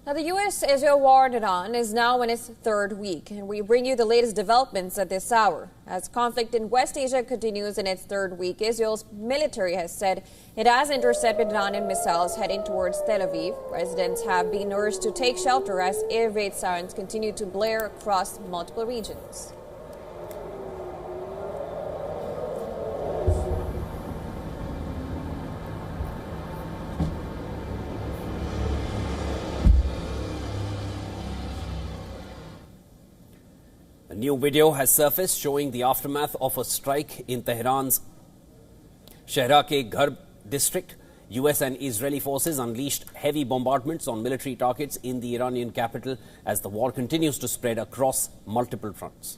Now, the U.S.-Israel war in Iran is now in its third week, and we bring you the latest developments at this hour. As conflict in West Asia continues in its third week, Israel's military has said it has intercepted Iranian missiles heading towards Tel Aviv. Residents have been urged to take shelter as air raid sirens continue to blare across multiple regions. A new video has surfaced showing the aftermath of a strike in Tehran's Shahra ke Gharb district. US and Israeli forces unleashed heavy bombardments on military targets in the Iranian capital as the war continues to spread across multiple fronts.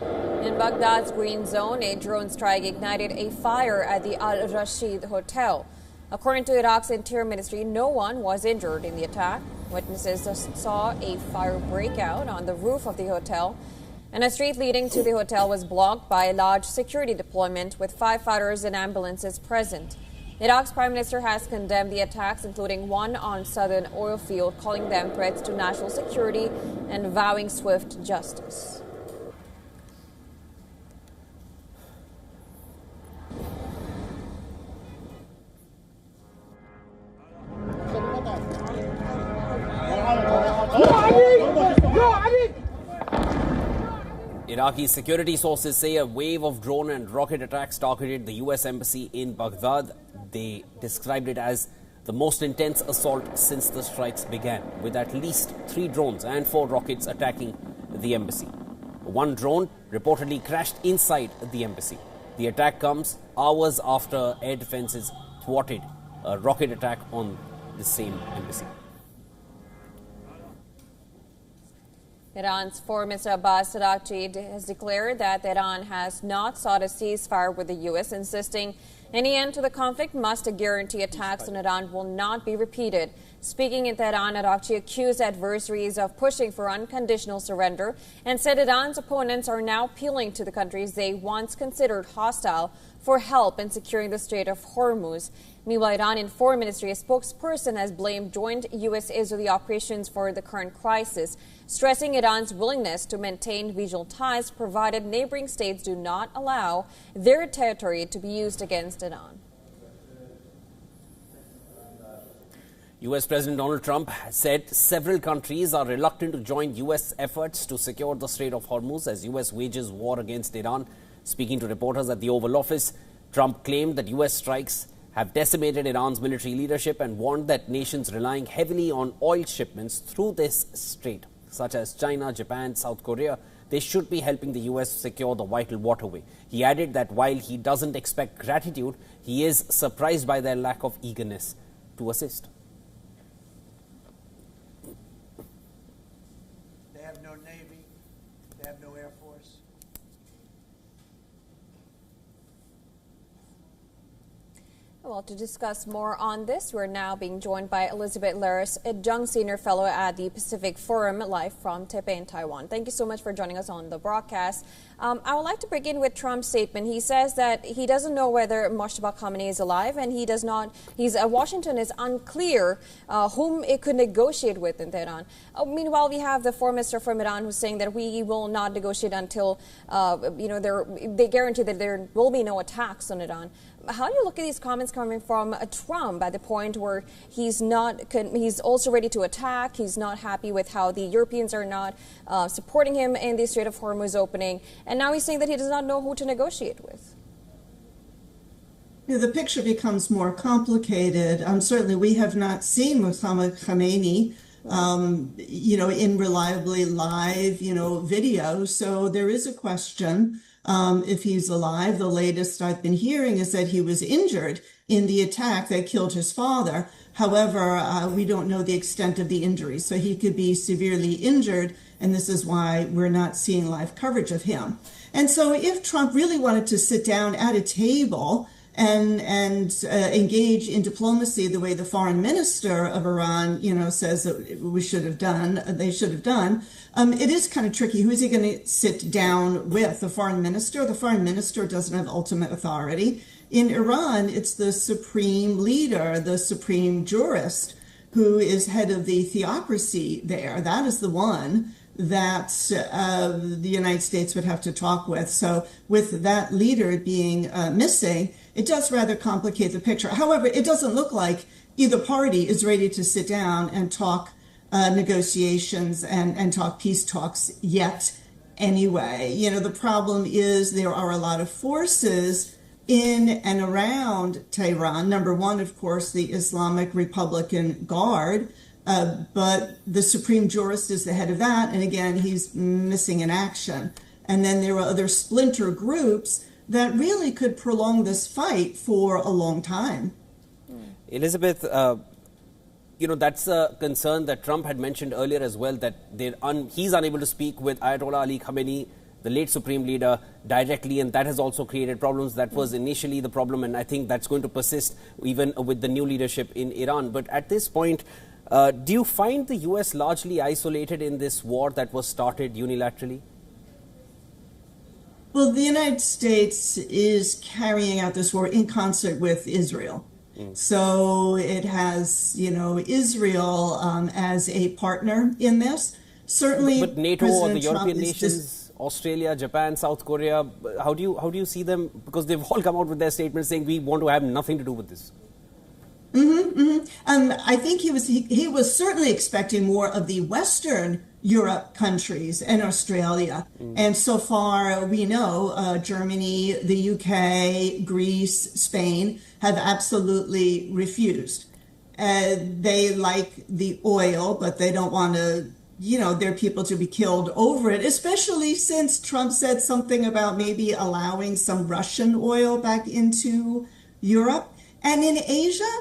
In Baghdad's Green Zone, a drone strike ignited a fire at the Al Rashid Hotel. According to Iraq's Interior Ministry, no one was injured in the attack. Witnesses saw a fire break out on the roof of the hotel, and a street leading to the hotel was blocked by a large security deployment with firefighters and ambulances present. Iraq's Prime Minister has condemned the attacks, including one on southern oil field, calling them threats to national security and vowing swift justice. Iraqi security sources say a wave of drone and rocket attacks targeted the U.S. embassy in Baghdad. They described it as the most intense assault since the strikes began, with at least 3 drones and 4 rockets attacking the embassy. One drone reportedly crashed inside the embassy. The attack comes hours after air defenses thwarted a rocket attack on the same embassy. Iran's Foreign Minister Abbas Araghchi has declared that Iran has not sought a ceasefire with the U.S., insisting any end to the conflict must guarantee attacks on Iran will not be repeated. Speaking in Tehran, Araghchi accused adversaries of pushing for unconditional surrender and said Iran's opponents are now appealing to the countries they once considered hostile for help in securing the Strait of Hormuz. Meanwhile, Iranian Foreign Ministry, a spokesperson, has blamed joint U.S.-Israeli operations for the current crisis, stressing Iran's willingness to maintain regional ties provided neighboring states do not allow their territory to be used against Iran. U.S. President Donald Trump said several countries are reluctant to join U.S. efforts to secure the Strait of Hormuz as U.S. wages war against Iran. Speaking to reporters at the Oval Office, Trump claimed that U.S. strikes have decimated Iran's military leadership and warned that nations relying heavily on oil shipments through this strait, such as China, Japan, South Korea, they should be helping the U.S. secure the vital waterway. He added that while he doesn't expect gratitude, he is surprised by their lack of eagerness to assist. They have no Navy, they have no Air Force. Well, to discuss more on this, we're now being joined by Elizabeth Laris, a Jung Senior Fellow at the Pacific Forum, live from Taipei in Taiwan. Thank you so much for joining us on the broadcast. I would like to begin with Trump's statement. He says that he doesn't know whether Moshtaba Khamenei is alive, and he does not. Washington is unclear whom it could negotiate with in Tehran. Meanwhile, we have the Foreign Minister from Iran who's saying that we will not negotiate until they guarantee that there will be no attacks on Iran. How do you look at these comments coming from Trump at the point where he's also ready to attack? He's not happy with how the Europeans are not supporting him in the Strait of Hormuz opening. And now he's saying that he does not know who to negotiate with. The picture becomes more complicated. Certainly, we have not seen Mohammad Khamenei, in reliably live, video. So there is a question if he's alive. The latest I've been hearing is that he was injured in the attack that killed his father. However, we don't know the extent of the injury. So he could be severely injured, and this is why we're not seeing live coverage of him. And so if Trump really wanted to sit down at a table and engage in diplomacy the way the foreign minister of Iran, says that we should have done, they should have done, it is kind of tricky. Who is he going to sit down with? The foreign minister? The foreign minister doesn't have ultimate authority. In Iran, it's the supreme leader, the supreme jurist, who is head of the theocracy there. That is the one that the United States would have to talk with. So with that leader being missing, it does rather complicate the picture. However, it doesn't look like either party is ready to sit down and talk negotiations and talk peace talks yet anyway. The problem is there are a lot of forces in and around Tehran. Number one, of course, the Islamic Republican Guard, but the supreme jurist is the head of that. And again, he's missing in action. And then there are other splinter groups that really could prolong this fight for a long time. Elizabeth, that's a concern that Trump had mentioned earlier as well, that he's unable to speak with Ayatollah Ali Khamenei, the late supreme leader, directly, and that has also created problems. That was initially the problem, and I think that's going to persist even with the new leadership in Iran. But at this point, do you find the U.S. largely isolated in this war that was started unilaterally? Well, the United States is carrying out this war in concert with Israel. So it has, Israel as a partner in this. Certainly, but NATO President or the Trump European nations, Australia, Japan, South Korea, how do you see them? Because they've all come out with their statements saying we want to have nothing to do with this. I think he was certainly expecting more of the Western Europe countries and Australia. And so far, we know Germany, the UK, Greece, Spain have absolutely refused. They like the oil, but they don't want to, their people to be killed over it, especially since Trump said something about maybe allowing some Russian oil back into Europe. And in Asia,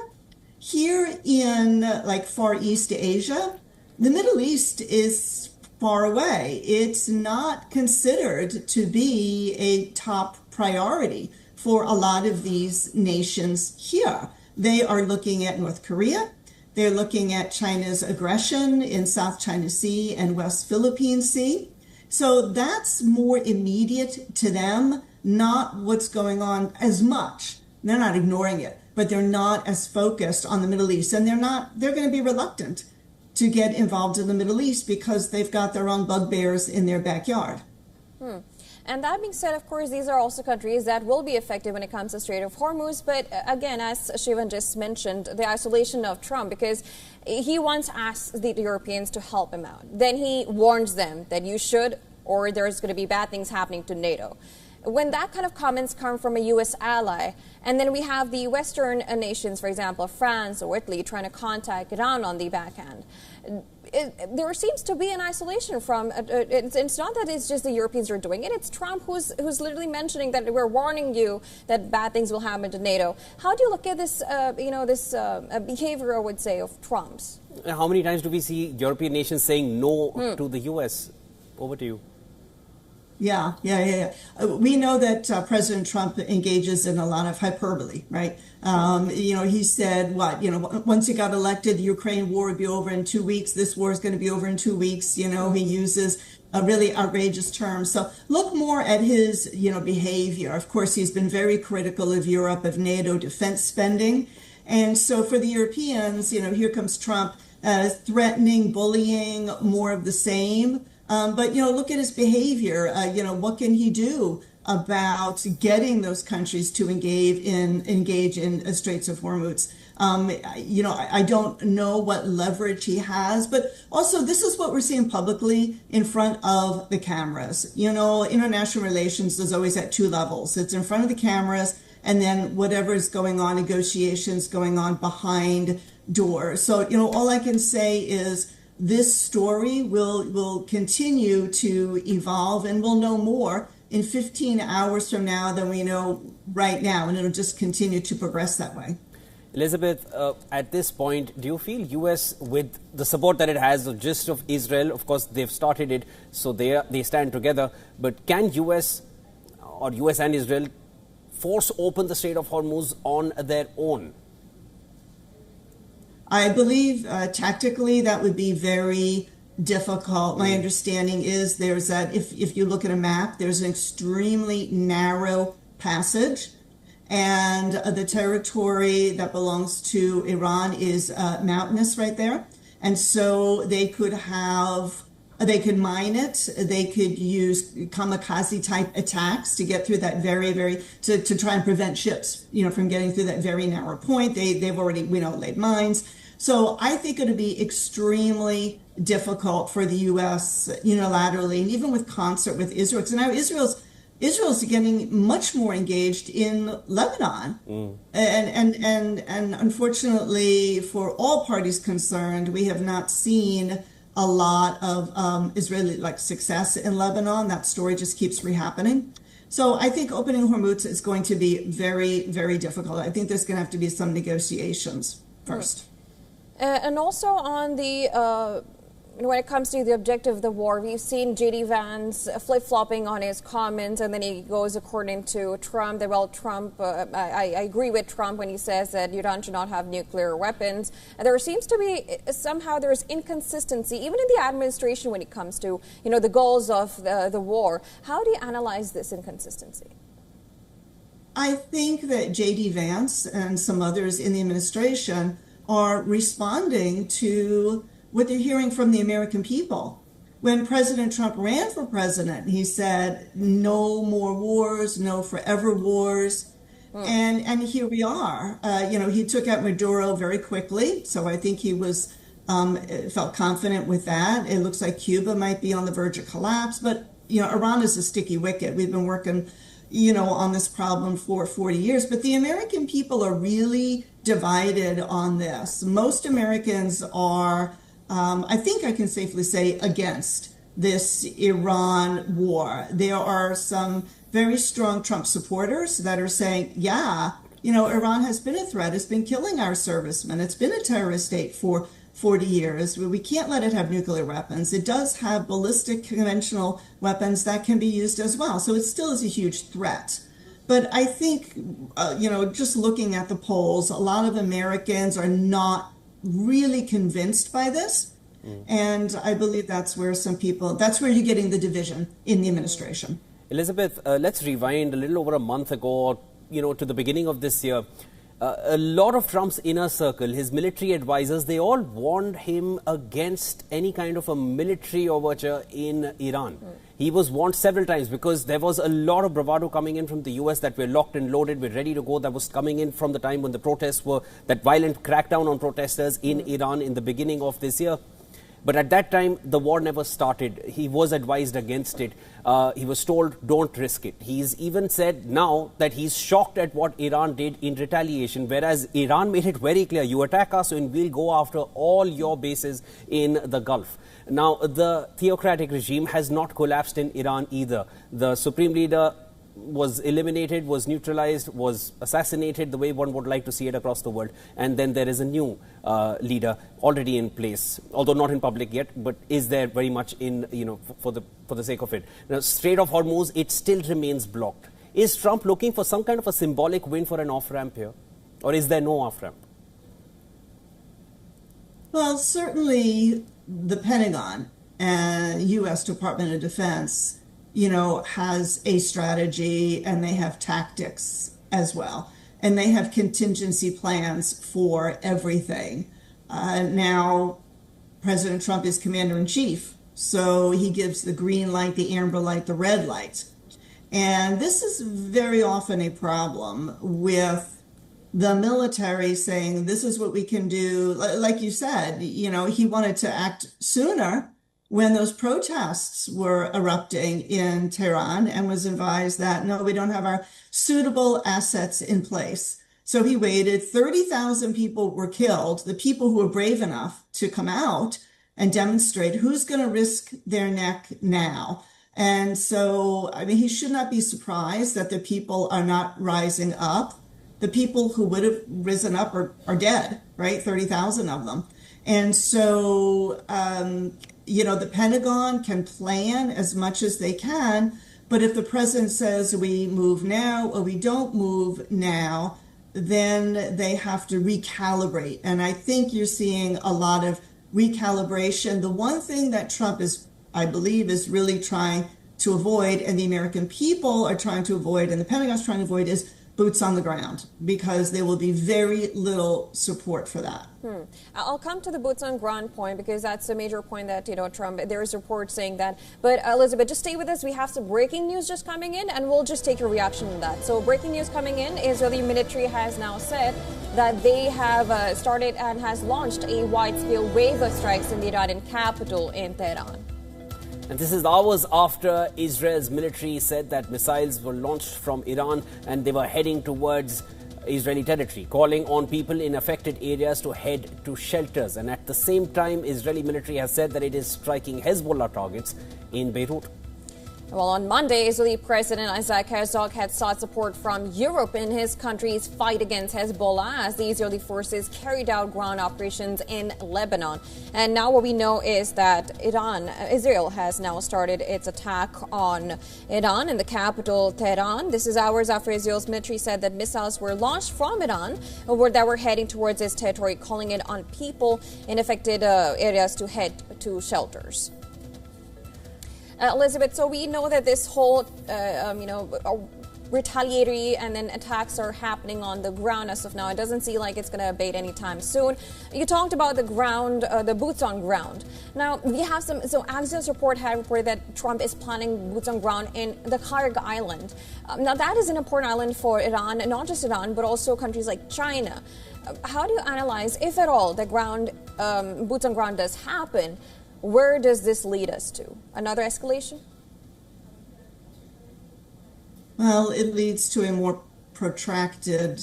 here in Far East Asia, the Middle East is far away. It's not considered to be a top priority for a lot of these nations here. They are looking at North Korea. They're looking at China's aggression in South China Sea and West Philippine Sea. So that's more immediate to them, not what's going on as much. They're not ignoring it, but they're not as focused on the Middle East. And they're going to be reluctant to get involved in the Middle East because they've got their own bugbears in their backyard. And that being said, of course, these are also countries that will be affected when it comes to Strait of Hormuz. But again, as Shivan just mentioned, the isolation of Trump, because he once asked the Europeans to help him out. Then he warns them that you should, or there's going to be bad things happening to NATO. When that kind of comments come from a U.S. ally, and then we have the Western nations, for example, France or Italy, trying to contact Iran on the backhand, there seems to be an isolation from it's not that it's just the Europeans who are doing it. It's Trump who's literally mentioning that we're warning you that bad things will happen to NATO. How do you look at this, behavior, I would say, of Trump's? How many times do we see European nations saying no to the U.S.? Over to you. Yeah. We know that President Trump engages in a lot of hyperbole, right? He said, once he got elected, the Ukraine war would be over in 2 weeks. This war is going to be over in 2 weeks. He uses a really outrageous term. So look more at his, behavior. Of course, he's been very critical of Europe, of NATO defense spending. And so for the Europeans, here comes Trump threatening, bullying, more of the same. But look at his behavior. What can he do about getting those countries to engage in Straits of Hormuz? I don't know what leverage he has, but also this is what we're seeing publicly in front of the cameras. International relations is always at two levels. It's in front of the cameras, and then whatever is going on, negotiations going on behind doors. So, all I can say is this story will continue to evolve, and we'll know more in 15 hours from now than we know right now, and it'll just continue to progress that way. Elizabeth, at this point, do you feel U.S., with the support that it has, the gist of Israel, of course, they've started it, so they stand together, but can U.S. or U.S. and Israel force open the Strait of Hormuz on their own? I believe tactically that would be very difficult. My understanding is there's that if you look at a map, there's an extremely narrow passage, and the territory that belongs to Iran is mountainous right there. And so they could mine it. They could use kamikaze type attacks to get through that to try and prevent ships, from getting through that very narrow point. They've already, laid mines. So I think it would be extremely difficult for the U.S. unilaterally, and even with concert with Israel. So now Israel's getting much more engaged in Lebanon, and unfortunately for all parties concerned, we have not seen a lot of Israeli success in Lebanon. That story just keeps rehappening. So I think opening Hormuz is going to be very, very difficult. I think there's going to have to be some negotiations first. And also on the when it comes to the objective of the war, we've seen J.D. Vance flip-flopping on his comments, and then he goes according to Trump. I agree with Trump when he says that Iran should not have nuclear weapons. And there seems to be there's inconsistency, even in the administration, when it comes to, the goals of the war. How do you analyze this inconsistency? I think that J.D. Vance and some others in the administration are responding to what they're hearing from the American people. When President Trump ran for president, he said, no more wars, no forever wars. And here we are. He took out Maduro very quickly. So I think he was felt confident with that. It looks like Cuba might be on the verge of collapse. But, Iran is a sticky wicket. We've been working, on this problem for 40 years. But the American people are really divided on this. Most Americans are, I think I can safely say, against this Iran war. There are some very strong Trump supporters that are saying, Iran has been a threat. It's been killing our servicemen. It's been a terrorist state for 40 years. We can't let it have nuclear weapons. It does have ballistic conventional weapons that can be used as well. So it still is a huge threat. But I think, just looking at the polls, a lot of Americans are not really convinced by this. And I believe that's where you're getting the division in the administration. Elizabeth, let's rewind a little over a month ago, to the beginning of this year. A lot of Trump's inner circle, his military advisors, they all warned him against any kind of a military overture in Iran. He was warned several times because there was a lot of bravado coming in from the US that we're locked and loaded, we're ready to go. That was coming in from the time when the protests were, that violent crackdown on protesters in Iran in the beginning of this year. But at that time, the war never started. He was advised against it. He was told, don't risk it. He's even said now that he's shocked at what Iran did in retaliation, whereas Iran made it very clear, you attack us and we'll go after all your bases in the Gulf. Now, the theocratic regime has not collapsed in Iran either. The supreme leader was eliminated, was neutralized, was assassinated, the way one would like to see it across the world. And then there is a new leader already in place, although not in public yet, but is there very much in, for the sake of it. Now, Strait of Hormuz, it still remains blocked. Is Trump looking for some kind of a symbolic win for an off-ramp here? Or is there no off-ramp? Well, certainly the Pentagon and U.S. Department of Defense has a strategy, and they have tactics as well. And they have contingency plans for everything. Now, President Trump is commander-in-chief, so he gives the green light, the amber light, the red light. And this is very often a problem with the military saying, this is what we can do. Like you said, he wanted to act sooner when those protests were erupting in Tehran, and was advised that, no, we don't have our suitable assets in place. So he waited. 30,000 people were killed. The people who were brave enough to come out and demonstrate, who's going to risk their neck now? And so, he should not be surprised that the people are not rising up. The people who would have risen up are dead, right? 30,000 of them. And so, the Pentagon can plan as much as they can, But if the president says we move now or we don't move now, then they have to recalibrate. And I think you're seeing a lot of recalibration. The one thing that Trump is, I believe, is really trying to avoid, and the American people are trying to avoid, and the Pentagon's trying to avoid, is boots on the ground, because there will be very little support for that. I'll come to the boots on ground point, because that's a major point that, Trump, there is reports saying that. But Elizabeth, just stay with us. We have some breaking news just coming in, and we'll just take your reaction to that. So breaking news coming in, Israeli military has now said that they have started and has launched a wide-scale wave of strikes in the Iranian capital in Tehran. And this is hours after Israel's military said that missiles were launched from Iran and they were heading towards Israeli territory, calling on people in affected areas to head to shelters. And at the same time, Israeli military has said that it is striking Hezbollah targets in Beirut. Well, on Monday, Israeli President Isaac Herzog had sought support from Europe in his country's fight against Hezbollah as the Israeli forces carried out ground operations in Lebanon. And now what we know is that Israel has now started its attack on Iran in the capital, Tehran. This is hours after Israel's military said that missiles were launched from Iran that were heading towards its territory, calling it on people in affected areas to head to shelters. Elizabeth, so we know that this whole, retaliatory and then attacks are happening on the ground as of now. It doesn't seem like it's going to abate anytime soon. You talked about the ground, the boots on ground. Now, we have so Axios report had reported that Trump is planning boots on ground in the Karg Island. Now, that is an important island for Iran, and not just Iran, but also countries like China. How do you analyze, if at all, the boots on ground does happen? Where does this lead us to? Another escalation? Well, it leads to a more protracted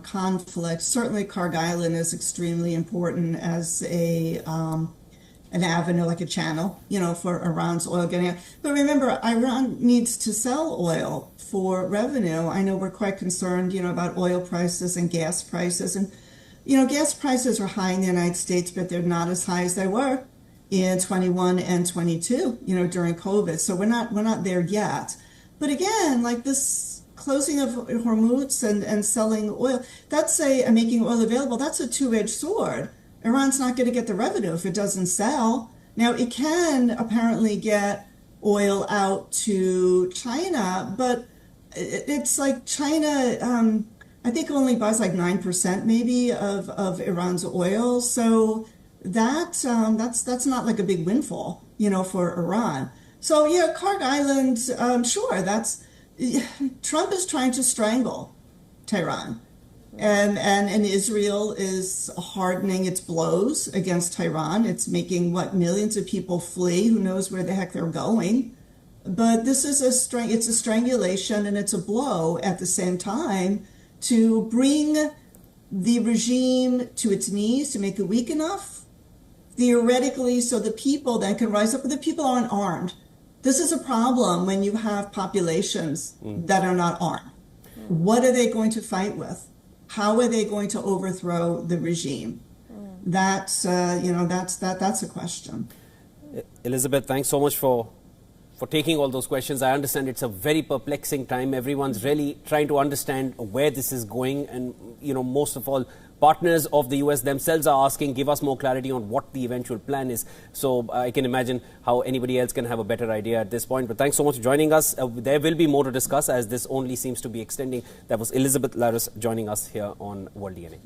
conflict. Certainly, Karg Island is extremely important as an avenue, like a channel, for Iran's oil getting out. But remember, Iran needs to sell oil for revenue. I know we're quite concerned, about oil prices and gas prices. And, gas prices are high in the United States, but they're not as high as they were in 21 and 22, during COVID. So we're not there yet. But again, like this closing of Hormuz and selling oil, that's making oil available. That's a two-edged sword. Iran's not going to get the revenue if it doesn't sell. Now, it can apparently get oil out to China, but it's like China, I think only buys like 9% maybe of Iran's oil. So that's not like a big windfall, for Iran. So yeah, Karg Island, sure, Trump is trying to strangle Tehran, and Israel is hardening its blows against Tehran. It's making millions of people flee. Who knows where the heck they're going? But this is it's a strangulation, and it's a blow at the same time to bring the regime to its knees, to make it weak enough, theoretically, so the people then can rise up, but the people aren't armed. This is a problem when you have populations that are not armed. What are they going to fight with? How are they going to overthrow the regime? That's a question. Elizabeth, thanks so much for taking all those questions. I understand it's a very perplexing time. Everyone's really trying to understand where this is going, and most of all, partners of the US themselves are asking, give us more clarity on what the eventual plan is. So I can imagine how anybody else can have a better idea at this point. But thanks so much for joining us. There will be more to discuss as this only seems to be extending. That was Elizabeth Laris joining us here on World DNA.